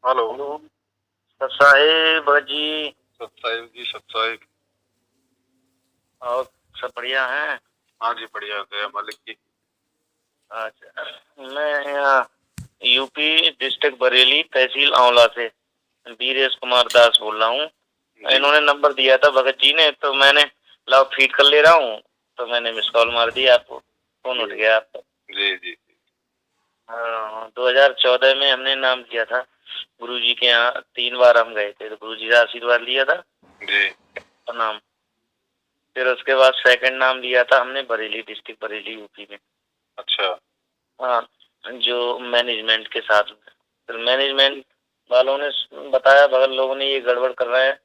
Hello. Hello. साहेब जी। सत जी, सत साहिब। और सब बढ़िया है? हाँ जी, बढ़िया है मालिक की। अच्छा, मैं यहाँ यूपी डिस्ट्रिक्ट बरेली तहसील आंवला से वीरेश कुमार दास बोल रहा हूँ। इन्होंने नंबर दिया था भगत जी ने, तो मैंने लाओ फीड कर ले रहा हूँ, तो मैंने मिस कॉल मार दिया, आपको फोन उठ गया आपका। जी जी। हाँ, 2014 में हमने नाम लिया था गुरुजी के यहाँ। 3 बार हम गए थे, तो गुरुजी का आशीर्वाद लिया था जी। तो नाम। फिर उसके बाद सेकंड नाम लिया था हमने बरेली डिस्ट्रिक्ट, बरेली यूपी में। अच्छा। हाँ, जो मैनेजमेंट के साथ में। फिर मैनेजमेंट वालों ने बताया, बगल लोगों ने ये गड़बड़ कर रहे हैं,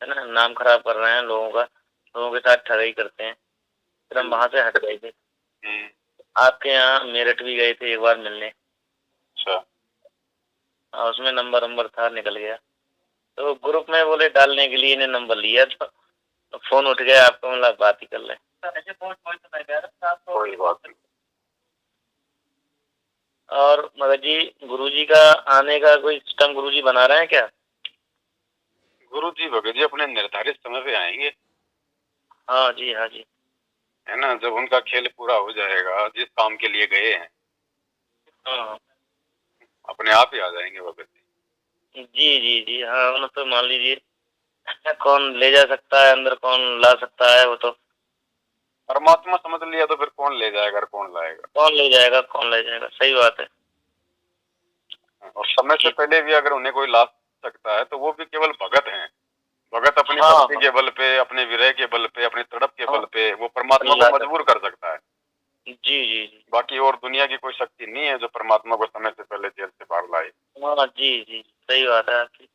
है ना, नाम खराब कर रहे हैं लोगों का, लोगों के साथ ठगी करते हैं। फिर हम वहां से हट गए थे। आपके यहाँ मेरठ भी गए थे एक बार मिलने। अच्छा। हाँ, उसमें नंबर था, निकल गया। तो ग्रुप में बोले डालने के लिए इन्हें नंबर लिया, तो फोन उठ गया आपको, मतलब बात ही कर ले। कोई बात नहीं। और मगर जी, गुरुजी का आने का कोई सिस्टम गुरुजी बना रहे हैं क्या? गुरु जी भगत जी अपने निर्धारित समय पे आएंगे। हाँ जी, हाँ जी। है ना, जब उनका खेल पूरा हो जाएगा जिस काम के लिए गए हैं, हाँ अपने आप ही आ जाएंगे भगत जी। जी जी जी। हाँ, उन्हें तो मान लीजिए कौन ले जा सकता है अंदर, कौन ला सकता है, वो तो परमात्मा समझ लिया तो फिर कौन ले जाएगा और कौन लाएगा। कौन ले जाएगा, कौन ले जाएगा, सही बात है। और समय से कि पहले भी अगर उन्हें कोई ला सकता है तो वो भी केवल भगत हैं। भगत अपनी हाँ भक्ति हाँ के बल पे, अपने विरह के बल पे, अपनी तड़प के हाँ, बल पे वो परमात्मा ला को सकता। मजबूर कर सकता है। जी जी जी। बाकी और दुनिया की कोई शक्ति नहीं है जो परमात्मा को समय से पहले जेल से बाहर लाए। हाँ जी जी, सही बात है आपकी।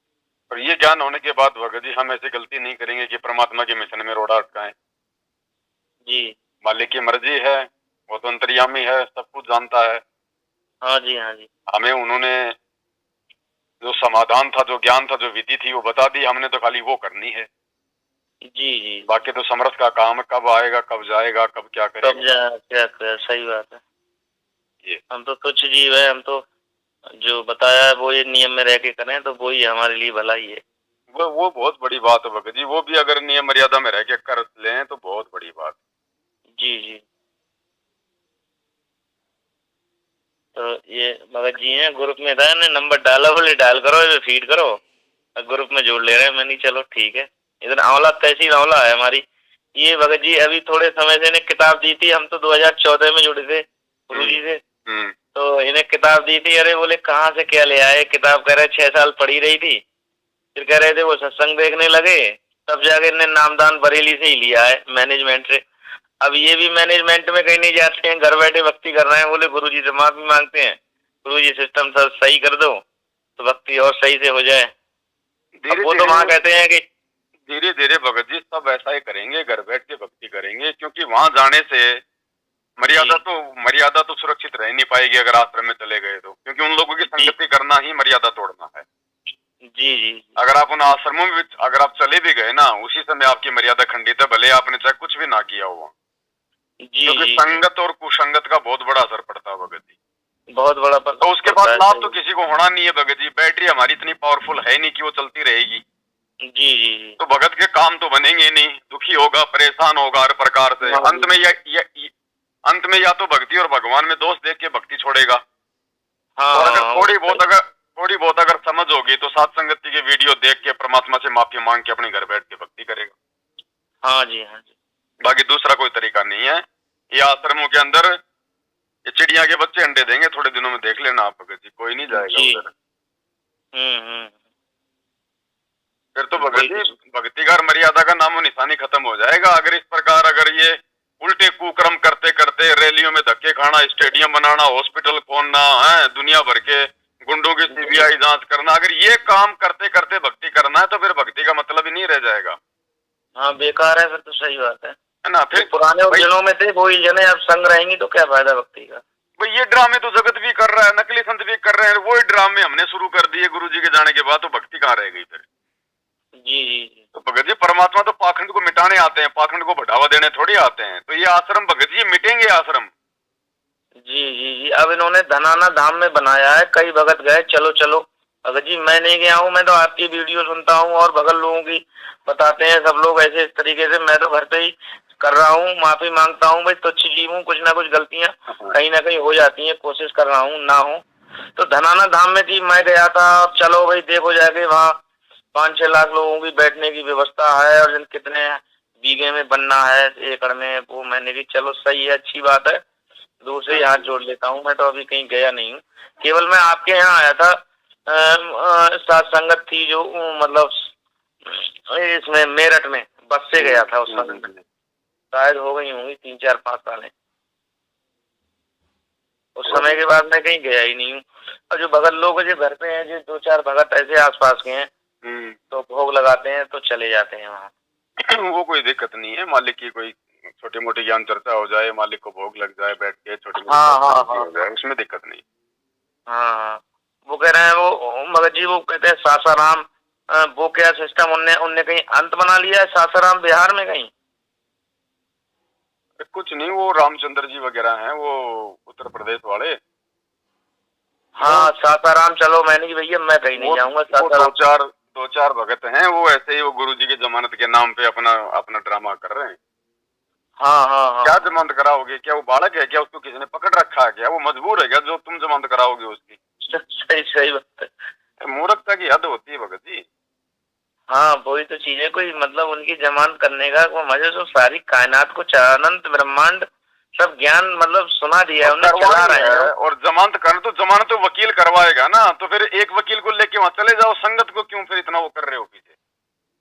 और ये ज्ञान होने के बाद भगत जी हम ऐसी गलती नहीं करेंगे कि परमात्मा के मिशन में रोड़ा अटकाएं। जी। मालिक की मर्जी है, वो तो अंतर्यामी है, सब कुछ जानता है। हाँ जी, हाँ जी। हमें उन्होंने जो समाधान था, जो ज्ञान था, जो विधि थी वो बता दी, हमने तो खाली वो करनी है। जी जी। बाकी तो समर्थ का काम है, कब आएगा, कब जाएगा, कब क्या कब करेगा। जा क्या कर, सही बात है। ये हम तो तुच्छ जीव है, हम तो जो बताया है वो ये नियम में रह के करें तो वो ही हमारे लिए भला ही है। वो बहुत बड़ी बात है भगत जी। वो भी अगर नियम मर्यादा में रह के कर लें तो बहुत बड़ी बात। जी जी। तो ये भगत जी हैं, ग्रुप में था ने नंबर डाला, बोले डायल करो, ये फीड करो, ग्रुप में जोड़ ले रहे हैं। मैंने चलो ठीक है। इधर आंवला तहसील आंवला है हमारी। ये भगत जी अभी थोड़े समय से इन्हें किताब दी थी, हम तो 2014 में जुड़े थे गुरु जी से। तो इन्हें किताब दी थी, अरे बोले कहाँ से क्या ले आए किताब, कह रहे 6 साल पढ़ी रही थी। फिर कह रहे थे वो सत्संग देखने लगे, तब जाके इन्हें नामदान बरेली से ही लिया है, मैनेजमेंट से। अब ये भी मैनेजमेंट में कहीं नहीं जाते हैं, घर बैठे भक्ति कर रहे हैं। बोले गुरुजी से माफी मांगते हैं, गुरुजी सिस्टम सब सही कर दो तो भक्ति और सही से हो जाए। अब वो तो वहाँ कहते हैं कि धीरे धीरे भगत जी सब ऐसा ही करेंगे, घर बैठ के भक्ति करेंगे, क्योंकि वहां जाने से मर्यादा तो सुरक्षित रह नहीं पाएगी अगर आश्रम में चले गए तो, क्योंकि उन लोगों की संगति करना ही मर्यादा तोड़ना है। जी जी। अगर आप उन आश्रमों में अगर आप चले भी गए ना, उसी समय आपकी मर्यादा खंडित है, भले आपने चाहे कुछ भी ना किया हुआ। जी क्योंकि जी। संगत और कुसंगत का बहुत बड़ा असर पड़ता है भगत जी। बहुत बड़ा तो उसके बाद लाभ तो किसी को होना नहीं है भगत जी। बैटरी हमारी इतनी पावरफुल है नहीं कि वो चलती रहेगी। जी जी जी। तो भगत के काम तो बनेंगे नहीं, दुखी होगा, परेशान होगा हर प्रकार से। अंत में या तो भक्ति और भगवान में दोष देख के भक्ति छोड़ेगा। और अगर थोड़ी बहुत अगर समझ होगी तो सात संगति के वीडियो देख के परमात्मा से माफी मांग के अपने घर बैठ के भक्ति करेगा। हाँ जी, हाँ जी। बाकी दूसरा कोई तरीका नहीं है। ये आश्रमों के अंदर ये चिड़िया के बच्चे अंडे देंगे, थोड़े दिनों में देख लेना आप भगत जी, कोई नहीं जाएगा उधर। फिर तो भगत जी भक्ति का मर्यादा का नामो निशानी खत्म हो जाएगा। अगर इस प्रकार अगर ये उल्टे कुक्रम करते करते रैलियों में धक्के खाना, स्टेडियम बनाना, हॉस्पिटल खोलना है, दुनिया भर के गुंडों की सीबीआई जांच करना, अगर ये काम करते करते भक्ति करना है तो फिर भक्ति का मतलब ही नहीं रह जाएगा। हाँ, बेकार है फिर तो, सही बात है ना। फिर पुराने दिनों में थे वही जने, अब संग रहेंगी तो क्या फायदा भक्ति का। भाई ये ड्रामे तो जगत भी कर रहा है, नकली संत भी कर रहे हैं, वही ड्रामे हमने शुरू कर दिए गुरु जी के जाने के बाद, तो भक्ति कहाँ रह गई फिर। जी जी जी। तो भगत जी परमात्मा तो पाखंड को मिटाने आते हैं, पाखंड को बढ़ावा देने थोड़ी आते हैं। तो ये आश्रम भगत जी मिटेंगे आश्रम। जी जी जी। अब इन्होंने धनाना धाम में बनाया है, कई भगत गए चलो चलो, अगर जी मैं नहीं गया हूँ, मैं तो आपकी वीडियो सुनता हूँ और बगल लोगों की बताते हैं सब लोग ऐसे इस तरीके से। मैं तो घर पे ही कर रहा हूँ, माफी मांगता हूँ भाई, तुच्छ जीव हूँ, कुछ ना कुछ गलतियां कहीं ना कहीं हो जाती हैं, कोशिश कर रहा हूँ ना हो। तो धनाना धाम में जी मैं गया था, अब चलो भाई देखो जाके वहाँ 5-6 लाख लोगों की बैठने की व्यवस्था है और कितने बीघे में बनना है, एकड़ में, वो मैंने भी चलो सही है, अच्छी बात है, दूसरे हाथ जोड़ लेता हूँ। मैं तो अभी कहीं गया नहीं हूँ, केवल मैं आपके यहाँ आया था। सात संगत थी जो मतलब इसमें मेरठ में बस से गया था उस समय में, शायद हो गई होंगी 3-4-5 साल। उस समय के बाद मैं कहीं गया ही नहीं हूँ। और जो बगल लोग जो घर पे हैं, जो 2-4 भगत ऐसे आसपास के हैं, तो भोग लगाते हैं तो चले जाते हैं वहाँ। वो कोई दिक्कत नहीं है, मालिक की कोई छोटी मोटी ज्ञान चर्चा हो जाए, मालिक को भोग लग जाए बैठ के, छोटी मोटी हो जाए, उसमें दिक्कत नहीं। हाँ, वो कह रहे हैं वो मगर जी, वो कहते हैं सासाराम, वो क्या सिस्टम उनने कहीं अंत बना लिया है सासाराम बिहार में कहीं? कुछ नहीं, वो रामचंद्र जी वगैरह हैं, वो उत्तर प्रदेश वाले। हाँ सासाराम, चलो मैंने की भैया मैं कहीं नहीं जाऊंगा सासाराम। दो चार भगत हैं, वो ऐसे ही वो गुरु जी की जमानत के नाम पे अपना अपना ड्रामा कर रहे हैं। हाँ। क्या जमानत कराओगे? क्या वो बालक है क्या? उसको किसी ने पकड़ रखा है क्या? वो मजबूर है क्या जो तुम जमानत कराओगे उसकी? सही बात है। मूर्खता की हद होती है भगत जी। हाँ वही तो चीज है, कोई मतलब उनकी जमानत करने का वो मजे, तो सारी कायनात को, अनंत ब्रह्मांड सब ज्ञान मतलब सुना दिया है उन्हें, चला रहे हैं। और जमानत कर तो जमानत तो वकील करवाएगा ना, तो फिर एक वकील को लेके वहां चले जाओ, संगत को क्यों फिर इतना वो कर रहे हो पीछे?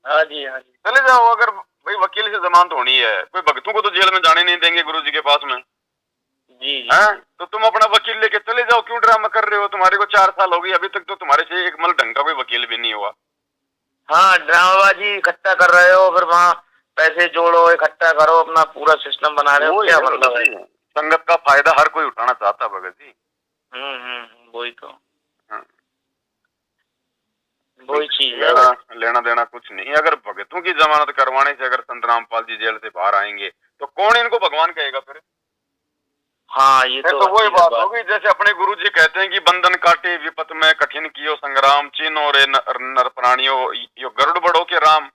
हाँ जी चले जाओ, अगर भाई वकील से जमानत होनी है, कोई भगतों को तो जेल में जाने नहीं देंगे गुरु जी के पास में। जी हैं? तो तुम अपना वकील लेके चले जाओ, क्यों ड्रामा कर रहे हो? तुम्हारे को 4 साल हो गई, अभी तक तो तुम्हारे से एक मल ढंग का कोई वकील भी नहीं हुआ। हाँ, ड्रामाबाजी इकट्ठा कर रहे हो, फिर वहाँ पैसे जोड़ो, इकट्ठा करो, अपना पूरा सिस्टम बना रहे हो, क्या मतलब है? संगत का फायदा हर कोई उठाना चाहता भगत जी। वही तो, हाँ। वही चीज है। लेना देना कुछ नहीं। अगर भगतों की जमानत करवाने से अगर संत रामपाल जी जेल से बाहर आएंगे तो कौन इनको भगवान कहेगा फिर? हाँ ये तो वही बात होगी, जैसे अपने गुरु जी कहते हैं कि बंधन काटे विपत में कठिन कियो संग्राम, चिन्ह रे नर प्राणियों यो गरुड़ बढ़ो के राम।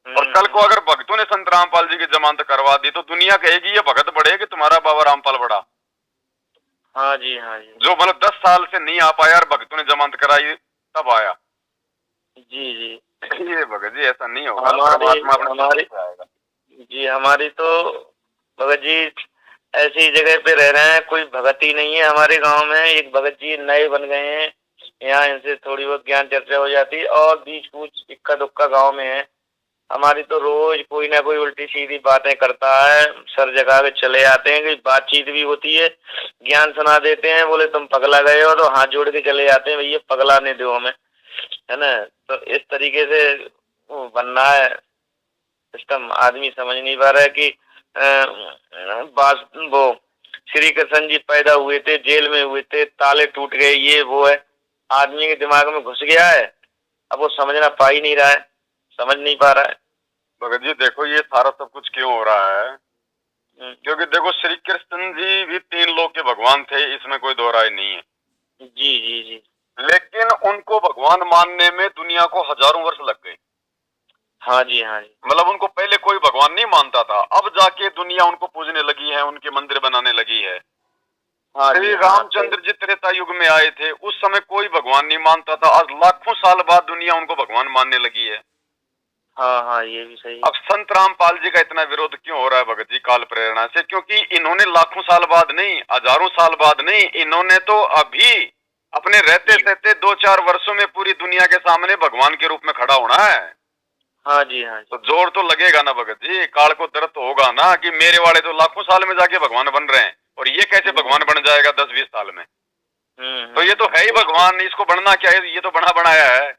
और कल को अगर भक्तों ने संत रामपाल जी की जमानत करवा दी तो दुनिया कहेगी ये भगत बढ़े कि तुम्हारा बाबा रामपाल बड़ा। हाँ जी। जो मतलब 10 साल से नहीं आ पाया और भक्तों ने जमानत कराई तब आया। जी ये भगत जी ऐसा नहीं होगा, हमारी तो भगत जी ऐसी जगह पे रह रहे हैं, कोई भगत ही नहीं है हमारे गांव में। एक भगत जी नए बन गए हैं, यहाँ इनसे थोड़ी बहुत ज्ञान चर्चा हो जाती है, और बीच कुछ इक्का दुक्का गांव में है। हमारी तो रोज कोई ना कोई उल्टी सीधी बातें करता है, सर जगह के चले आते हैं, कोई बातचीत भी होती है, ज्ञान सुना देते हैं, बोले तुम पगला गए हो, तो हाथ जोड़ के चले जाते हैं, भैया पगला नहीं दो हमें, है ना। तो इस तरीके से बनना है सिस्टम, आदमी समझ नहीं पा रहा है कि वो श्री कृष्ण जी पैदा हुए थे, जेल में हुए थे, ताले टूट गए, ये वो है, आदमी के दिमाग में घुस गया है, अब वो समझना पा ही नहीं रहा है, समझ नहीं पा रहा है। भगत जी देखो ये सारा सब कुछ क्यों हो रहा है, क्योंकि देखो श्री कृष्ण जी भी 3 लोक के भगवान थे, इसमें कोई दो राय नहीं है। जी। लेकिन उनको भगवान मानने में दुनिया को हजारों वर्ष लग गए। हाँ जी। मतलब उनको पहले कोई भगवान नहीं मानता था, अब जाके दुनिया उनको पूजने लगी है, उनके मंदिर बनाने लगी है। श्री रामचंद्र जी त्रेता युग में आए थे, उस समय कोई भगवान नहीं मानता था, आज लाखों साल बाद दुनिया उनको भगवान मानने लगी है। हाँ ये भी सही। अब संत रामपाल जी का इतना विरोध क्यों हो रहा है भगत जी काल प्रेरणा से? क्योंकि इन्होंने लाखों साल बाद नहीं, हजारों साल बाद नहीं, इन्होंने तो अभी अपने रहते रहते 2-4 वर्षों में पूरी दुनिया के सामने भगवान के रूप में खड़ा होना है। हाँ जी। तो जोर तो लगेगा ना भगत जी, काल को दर्द तो होगा ना कि मेरे वाले तो लाखों साल में जाके भगवान बन रहे हैं और ये कैसे भगवान बन जाएगा 10-20 साल में? तो ये तो है ही भगवान, इसको बनना क्या है? ये तो बना बनाया है।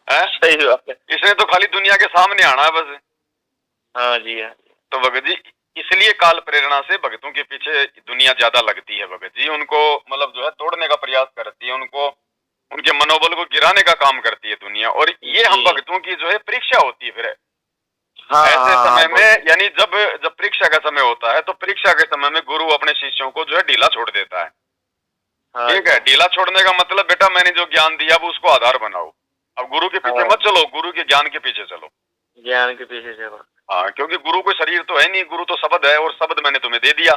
सही बात है, इसने तो खाली दुनिया के सामने आना है बस। हाँ जी। तो भगत जी इसलिए काल प्रेरणा से भगतों के पीछे दुनिया ज्यादा लगती है भगत जी, उनको मतलब जो है तोड़ने का प्रयास करती है, उनको उनके मनोबल को गिराने का काम करती है दुनिया। और ये हम भक्तों की जो है परीक्षा होती है फिर ऐसे समय में, यानी जब परीक्षा का समय होता है तो परीक्षा के समय में गुरु अपने शिष्यों को जो है ढीला छोड़ देता है। हाँ ठीक है, ढीला छोड़ने का मतलब बेटा मैंने जो ज्ञान दिया अब उसको आधार बनाओ। अब गुरु के पीछे हाँ। मत चलो, गुरु के ज्ञान के पीछे चलो। ज्ञान के पीछे चलो। हाँ, क्योंकि गुरु कोई शरीर तो है नहीं, गुरु तो शब्द है और शब्द मैंने तुम्हें दे दिया।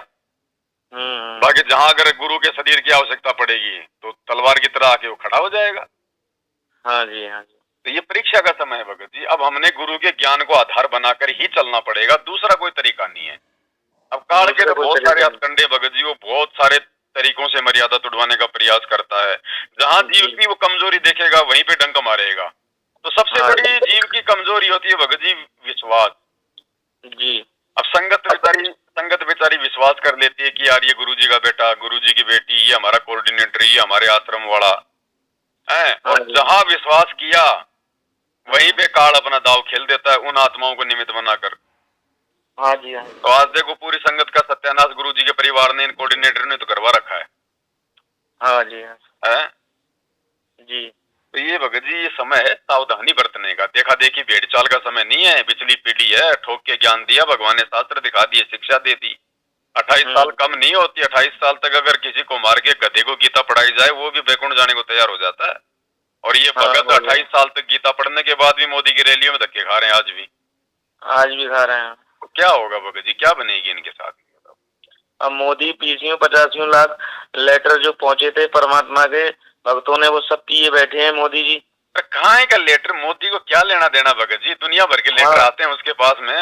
हम्म। बाकी जहां अगर गुरु के शरीर की आवश्यकता पड़ेगी तो तलवार की तरह आके वो खड़ा हो जाएगा। हाँ जी, हाँ जी। तो ये परीक्षा का समय है भगत जी। अब हमने गुरु के ज्ञान को आधार बनाकर ही चलना पड़ेगा, दूसरा कोई तरीका नहीं है। अब काल के तो बहुत सारे हथकंडे भगत जी, वो बहुत सारे तरीकों से मर्यादा तुड़वाने का प्रयास करता है। जहां जीव की वो कमजोरी देखेगा वहीं पे डंक मारेगा। तो सबसे बड़ी जीव की कमजोरी होती है भगत जी विश्वास जी। अब संगत बेचारी विश्वास कर लेती है कि यार ये गुरुजी का बेटा, गुरुजी की बेटी, ये हमारा कोऑर्डिनेटर, ये हमारे आश्रम वाला है। और जहां विश्वास किया वहीं पे काल अपना दाव खेल देता है उन आत्माओं को निमित्त बनाकर। हाँ जी, हाँ। तो आज देखो पूरी संगत का सत्यानाश गुरुजी के परिवार ने, इन कोऑर्डिनेटर ने तो करवा रखा है। हाँ जी, हाँ है जी। तो ये भगत जी ये समय है सावधानी बरतने का। देखा देखी भेड़ चाल का समय नहीं है, पिछली पीढ़ी है, ठोक के ज्ञान दिया, भगवान ने शास्त्र दिखा दिए, शिक्षा दे दी। 28 साल कम नहीं होती। 28 साल तक अगर किसी को मार के गधे को गीता पढ़ाई जाए वो भी बैकुंठ जाने को तैयार हो जाता है। और ये भगत 28 साल तक गीता पढ़ने के बाद भी मोदी की रैलियों में धक्के खा रहे हैं आज भी खा रहे हैं। तो क्या होगा भगत जी, क्या बनेगी इनके साथ? अब मोदी 80 लाख लेटर जो पहुंचे थे परमात्मा के भक्तों ने वो सब पिए बैठे हैं मोदी जी। कहाँ है का लेटर? मोदी को क्या लेना देना भगत जी? दुनिया भर के लेटर आते हैं उसके पास में।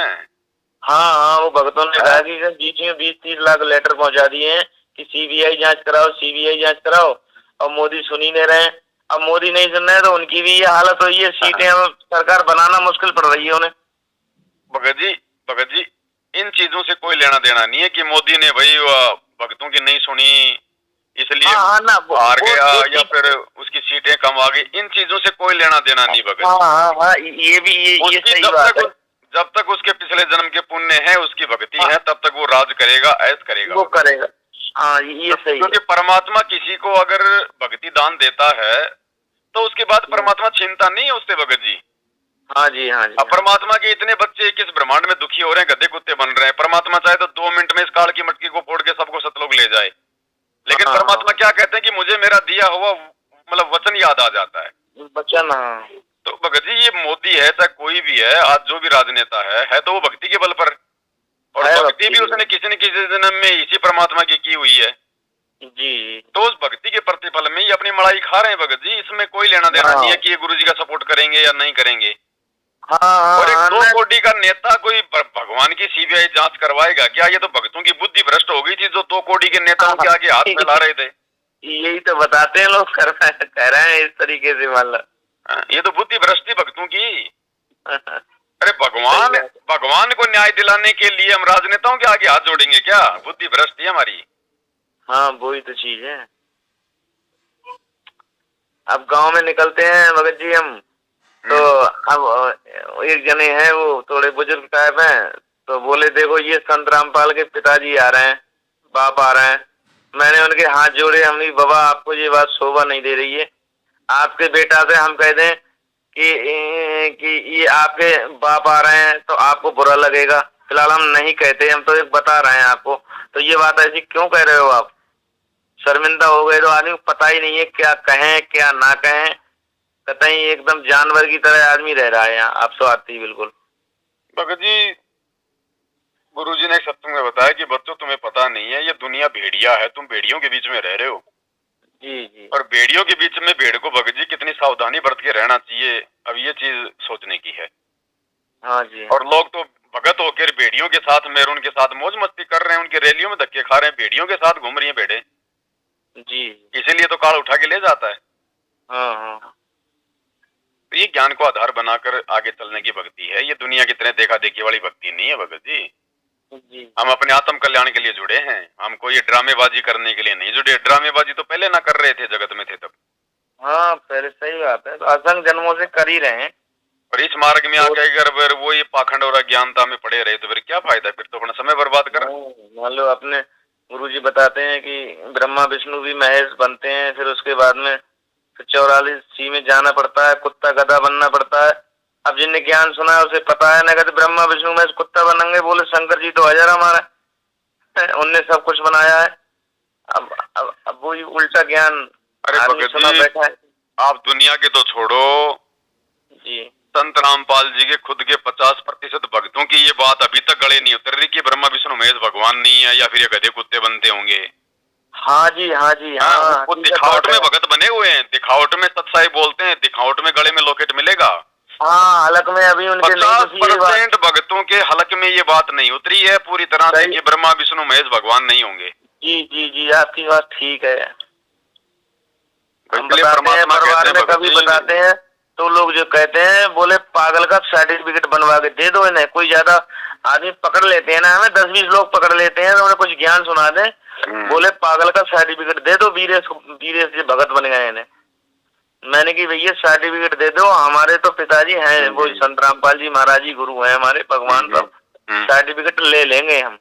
हाँ हाँ, वो भक्तों ने कहा कि 20-30 लाख लेटर पहुंचा दिए हैं कि सीबीआई जांच कराओ, सीबीआई जांच कराओ। और मोदी सुन ही नहीं रहे। अब मोदी नहीं सुन रहे तो उनकी भी ये हालत हुई है, सीटें अब सरकार बनाना मुश्किल पड़ रही है उन्हें। भगत जी इन चीजों से कोई लेना देना नहीं है कि मोदी ने भाई भक्तों की नहीं सुनी इसलिए हार गया या फिर उसकी सीटें कम आ गई। इन चीजों से कोई लेना देना नहीं भगत। ये सही बात है। जब तक उसके पिछले जन्म के पुण्य है, उसकी भक्ति है, तब तक वो राज करेगा, ऐश करेगा, वो करेगा। हाँ, ये सही। क्योंकि परमात्मा किसी को अगर भक्ति दान देता है तो उसके बाद परमात्मा छीनता नहीं है उससे भगत जी। हाँ जी, हाँ जी। अब परमात्मा के इतने बच्चे किस ब्रह्मांड में दुखी हो रहे हैं, गधे कुत्ते बन रहे हैं। परमात्मा चाहे तो 2 मिनट में इस काल की मटकी को फोड़ के सबको सतलोक ले जाए। लेकिन परमात्मा क्या कहते हैं कि मुझे मेरा दिया हुआ मतलब वचन याद आ जाता है। वचन। तो भगत जी ये मोदी है चाहे कोई भी है, आज जो भी राजनेता है तो वो भक्ति के बल पर। और भक्ति भी उसने किसी न किसी जन्म में इसी परमात्मा की हुई है जी। तो उस भक्ति के प्रतिफल में ही अपनी मलाई खा रहे हैं भगत जी। इसमें कोई लेना देना नहीं है कि ये गुरुजी का सपोर्ट करेंगे या नहीं करेंगे। और एक 2 कोटि का नेता कोई भगवान की सीबीआई जांच करवाएगा क्या? ये तो भक्तों की बुद्धि भ्रष्ट हो गई थी जो 2 कोटि के नेताओं के आगे हाथ फैला रहे थे। यही तो बताते हैं लोग, कह रहे हैं इस तरीके से। मान ये तो बुद्धि भ्रष्ट थी भक्तों की। अरे भगवान को न्याय दिलाने के लिए हम राजनेताओं के आगे हाथ जोड़ेंगे क्या? बुद्धि भ्रष्ट है हमारी। हाँ, वही तो चीज है। अब गांव में निकलते हैं भगत जी हम तो अब एक जने हैं वो थोड़े बुजुर्ग टाइप हैं तो बोले देखो ये संत रामपाल के पिताजी आ रहे हैं, बाप आ रहे हैं। मैंने उनके हाथ जोड़े, हमने बाबा आपको ये बात शोभा नहीं दे रही है। आपके बेटा से हम कह दें कि ये आपके बाप आ रहे हैं तो आपको बुरा लगेगा। फिलहाल हम नहीं कहते, हम तो एक बता रहे हैं आपको। तो ये बात ऐसी क्यों कह रहे हो आप? शर्मिंदा हो गए तो आदमी को पता ही नहीं है क्या कहें क्या ना कहें। कतई एकदम जानवर की तरह आदमी रह रहा है यहाँ। आप स्वार्थी बिल्कुल। भगत जी गुरुजी ने सत्संग में बताया कि बच्चों तुम्हें पता नहीं है ये दुनिया भेड़िया है, तुम भेड़ियों के बीच में रह रहे हो। जी जी। और भेड़ियों के बीच में भेड़ को भगत जी कितनी सावधानी बरत के रहना चाहिए, अब ये चीज सोचने की है। हाँ जी। और लोग तो भगत होकर भेड़ियों के साथ में उनके साथ मौज मस्ती कर रहे हैं, उनकी रैलियों में धक्के खा रहे हैं, भेड़ियों के साथ घूम रही है भेड़े जी। इसीलिए तो काल उठा के ले जाता है। हाँ। तो ये ज्ञान को आधार बनाकर आगे चलने की भक्ति है। ये दुनिया की तरह देखा देखी वाली भक्ति नहीं है भगत जी। हम अपने आत्म कल्याण के लिए जुड़े हैं, हमको ये ड्रामेबाजी करने के लिए नहीं जुड़े। ड्रामेबाजी तो पहले ना कर रहे थे, जगत में थे तब। हाँ, पहले सही बात है, तो असंख्य जन्मों से कर ही रहे हैं। और इस मार्ग में आके अगर वो ये पाखंड और अज्ञानता में पड़े रहे तो फिर क्या फायदा? फिर तो अपना समय बर्बाद कर। मान लो अपने गुरुजी बताते हैं कि ब्रह्मा विष्णु भी महेश बनते हैं, फिर उसके बाद में फिर 44 में जाना पड़ता है, कुत्ता गधा बनना पड़ता है। अब जिनने ज्ञान सुना है उसे पता है, ना कहते ब्रह्मा विष्णु महेश कुत्ता बनेंगे। बोले शंकर जी तो 1000 हमारा, उनने सब कुछ बनाया है। अब अब वही उल्टा ज्ञान अरे आदमी भगत सुना जी, बैठा है। आप दुनिया के तो छोड़ो, जी संत रामपाल जी के खुद के 50% भक्तों की ये बात अभी तक गले नहीं उतर रही कि ब्रह्मा विष्णु महेश भगवान नहीं है, या फिर ये गधे कुत्ते बनते होंगे। हाँ जी, हाँ जी, हाँ, हाँ, वो हकीकत दिखावट बात में है। भगत बने हुए हैं, दिखावट में सत्साई बोलते हैं, दिखावट में गले में लॉकेट मिलेगा। हाँ, हलक में अभी उनके नहीं 50% भक्तों के हलक में ये बात नहीं उतरी है पूरी तरह से सही। कि ब्रह्मा विष्णु महेश भगवान नहीं होंगे। जी जी जी, आपकी बात ठीक है। हम इसलिए बताते हैं, परमात्मा परिवार कहते में हैं भगत कभी जी, बताते हैं तो लोग जो कहते हैं, बोले पागल का सर्टिफिकेट बनवा के दे दो इन्हें। कोई ज्यादा आदमी पकड़ लेते हैं ना, हमें 10-20 लोग पकड़ लेते हैं तो उन्हें कुछ ज्ञान सुना दें, बोले पागल का सर्टिफिकेट दे दो, वीरेश जी भगत बन गए इन्हें। मैंने कि भैया सर्टिफिकेट दे दो, हमारे तो पिताजी हैं, वो संत रामपाल जी महाराज जी गुरु हैं हमारे, भगवान सब, सर्टिफिकेट ले लेंगे हम।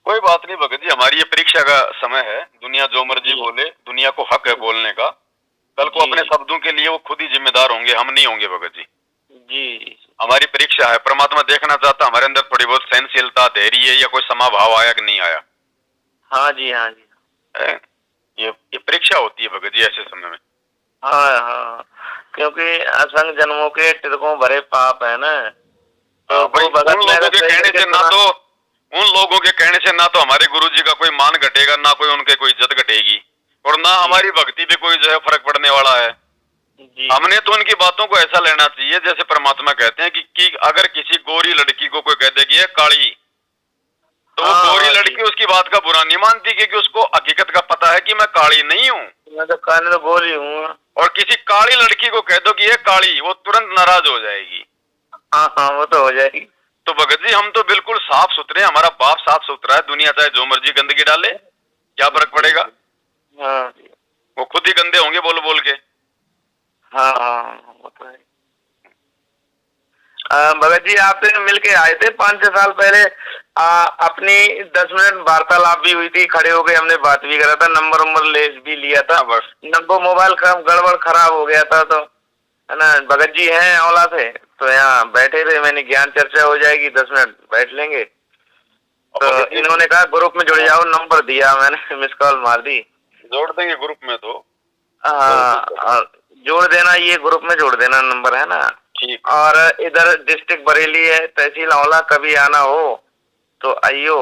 कोई बात नहीं भगत जी, हमारी ये परीक्षा का समय है। दुनिया जो मर्जी बोले, दुनिया को हक है बोलने का। कल को अपने शब्दों के लिए वो खुद ही जिम्मेदार होंगे, हम नहीं होंगे भगत जी। जी हमारी परीक्षा है, परमात्मा देखना चाहता हमारे अंदर थोड़ी बहुत सहनशीलता, धैर्य या कोई समाभाव आया कि नहीं आया। हाँ जी, हाँ जी, ये परीक्षा होती है भगत जी ऐसे समय में। हाँ हाँ, क्योंकि असंग जन्मों के तिलकों भरे पाप है ना, तो उन लोगों के कहने से ना तो उन लोगों के कहने से ना तो हमारे गुरु जी का कोई मान घटेगा, ना कोई उनके कोई इज्जत घटेगी, और ना हमारी भक्ति पे कोई जो है फर्क पड़ने वाला है। हमने तो उनकी बातों को ऐसा लेना चाहिए जैसे परमात्मा कहते हैं कि अगर किसी गोरी लड़की को कोई कह दे कि ये काली, तो वो गोरी लड़की उसकी बात का बुरा नहीं मानती, क्योंकि उसको हकीकत का पता है कि मैं काली नहीं हूँ, मैं तो काले तो गोरी हूँ। और किसी काली लड़की को कह दो कि ये काली, वो तुरंत नाराज हो जाएगी। हाँ हाँ, वो तो हो जाएगी। तो भगत जी हम तो बिल्कुल साफ सुथरे, हमारा बाप साफ सुथरा है, दुनिया चाहे जो मर्जी गंदगी डाले, क्या फर्क पड़ेगा। हाँ, वो खुद ही गंदे होंगे बोल बोल के। हाँ हाँ, वो तो है। भगत जी आपसे मिलके आए थे 5-6 साल पहले, अपनी 10 मिनट वार्तालाप भी हुई थी, खड़े हो गए, हमने बात भी करा था, नंबर ले भी लिया था, बस नंबर मोबाइल गड़बड़ खराब हो गया था, तो है ना, भगत जी हैं औला से, तो यहाँ बैठे थे, मैंने ज्ञान चर्चा हो जाएगी, 10 मिनट बैठ लेंगे, तो इन्होंने कहा ग्रुप में जुड़ जाओ, नंबर दिया, मैंने मिस कॉल मार दी। जोड़ देंगे ग्रुप में तो। हाँ, जोड़ देना, ये ग्रुप में जोड़ देना नंबर, है ना। ठीक। और इधर डिस्ट्रिक्ट बरेली है, तहसील औला, कभी आना हो तो आइयो।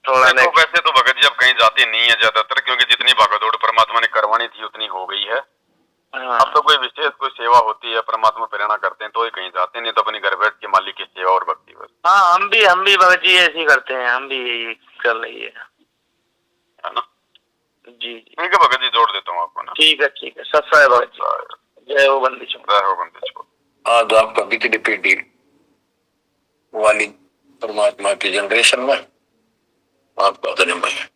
थोड़ा तो वैसे तो भगत जी अब कहीं जाते नहीं है ज्यादातर, क्योंकि जितनी भागदौड़ परमात्मा ने करवानी थी उतनी हो गई है। हाँ। अब तो कोई विशेष कोई सेवा होती है, परमात्मा प्रेरणा करते हैं तो ही कहीं जाते, नहीं तो अपनी घर बैठ के मालिक की सेवा और भक्ति बस। हाँ, हम भी भगत जी ऐसे ही करते हैं, हम भी यही चल रही है ना। जी ठीक है भगत जी, जोड़ देता हूँ आपको ना। ठीक है, सत्संग है भगत जी। जय हो बंदी छोड़। जय हो बंदी छोड़। आज आपका बिजली पीढ़ी वाली परमात्मा की जनरेशन में आपका जन्म है,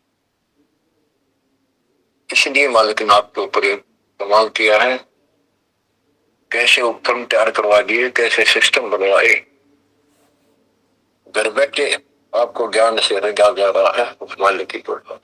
इसलिए मालिक ने आपके ऊपर कमाल किया है। कैसे उपकरण तैयार करवा दिए, कैसे सिस्टम बनवाए, घर बैठे आपको ज्ञान से रंगा जा रहा है उस मालिक की कृपा।